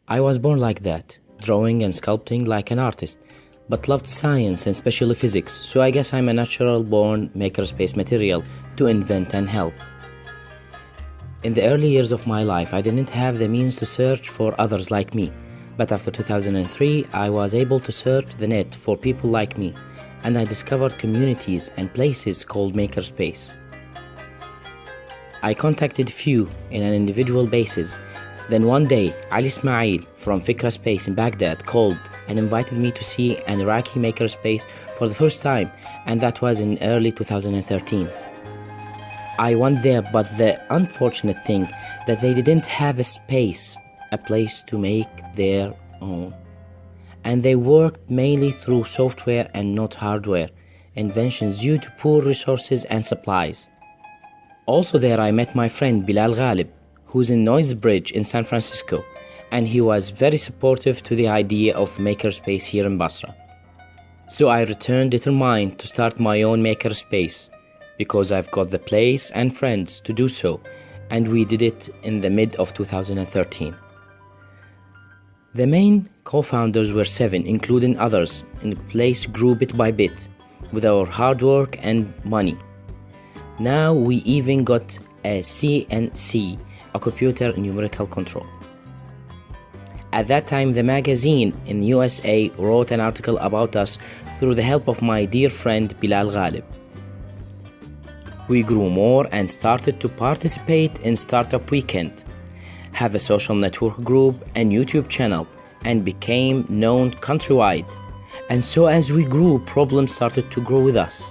I was born like that, drawing and sculpting like an artist, but loved science and especially physics, so I guess I'm a natural born makerspace material to invent and help. In the early years of my life, I didn't have the means to search for others like me, but after 2003, I was able to search the net for people like me, and I discovered communities and places called makerspace. I contacted few in an individual basis. Then one day, Ali Ismail from Fikra Space in Baghdad called and invited me to see an Iraqi makerspace for the first time, and that was in early 2013. I went there, but the unfortunate thing that they didn't have a space, a place to make their own. And they worked mainly through software and not hardware inventions due to poor resources and supplies. Also there I met my friend Bilal Ghalib, who's in Noisebridge in San Francisco, and he was very supportive to the idea of makerspace here in Basra. So I returned determined to start my own makerspace, because I've got the place and friends to do so, and we did it in the mid of 2013. The main co-founders were 7, including others, and the place grew bit by bit, with our hard work and money. Now we even got a CNC, a computer numerical control. At that time, the magazine in USA wrote an article about us through the help of my dear friend Bilal Ghalib. We grew more and started to participate in Startup Weekend, have a social network group and YouTube channel, and became known countrywide. And so as we grew, problems started to grow with us.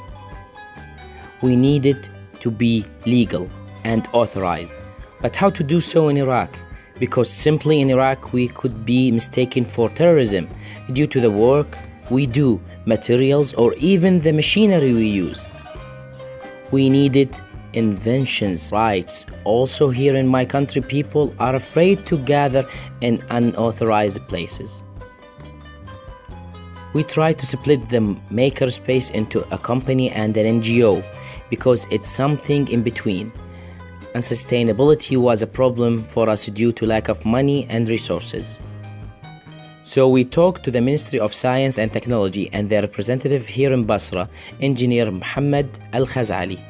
We needed to be legal and authorized. But how to do so in Iraq? Because simply in Iraq we could be mistaken for terrorism due to the work we do, materials, or even the machinery we use. We needed inventions rights. Also here in my country, people are afraid to gather in unauthorized places. We tried to split the makerspace into a company and an NGO because it's something in between. And sustainability was a problem for us due to lack of money and resources. So we talked to the Ministry of Science and Technology and their representative here in Basra, Engineer Mohammed Al-Khazali.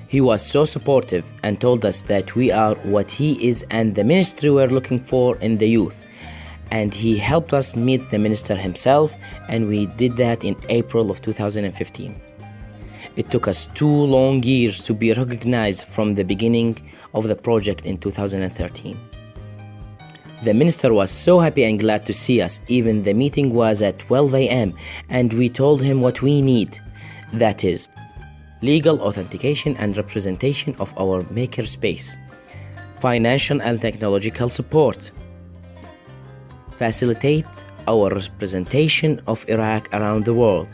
He was so supportive and told us that we are what he is and the ministry were looking for in the youth. And he helped us meet the minister himself, and we did that in April of 2015. It took us 2 long years to be recognized from the beginning of the project in 2013. The minister was so happy and glad to see us. Even the meeting was at 12 a.m. and we told him what we need. That is, legal authentication and representation of our makerspace, financial and technological support, facilitate our representation of Iraq around the world,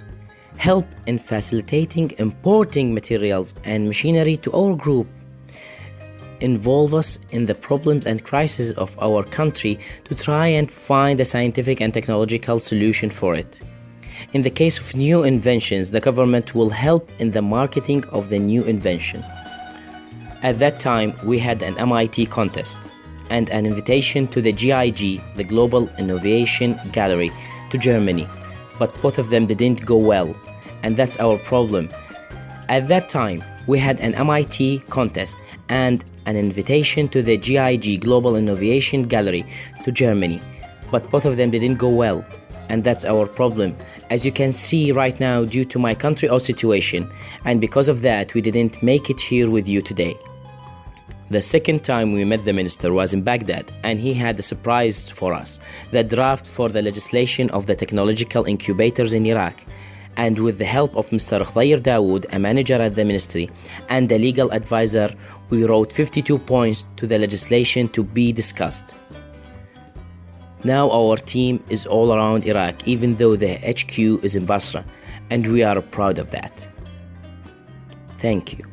help in facilitating importing materials and machinery to our group, involve us in the problems and crises of our country to try and find a scientific and technological solution for it. In the case of new inventions, the government will help in the marketing of the new invention. At that time, we had an MIT contest and an invitation to the GIG, the Global Innovation Gallery, to Germany, but both of them didn't go well, and that's our problem. At that time, we had an MIT contest and an invitation to the GIG, Global Innovation Gallery, to Germany, but both of them didn't go well, and that's our problem. As you can see right now, due to my country or situation, and because of that, we didn't make it here with you today. The second time we met the minister was in Baghdad, and he had a surprise for us, the draft for the legislation of the technological incubators in Iraq. And with the help of Mr. Khdair Dawood, a manager at the ministry, and a legal advisor, we wrote 52 points to the legislation to be discussed. Now our team is all around Iraq, even though the HQ is in Basra, and we are proud of that. Thank you.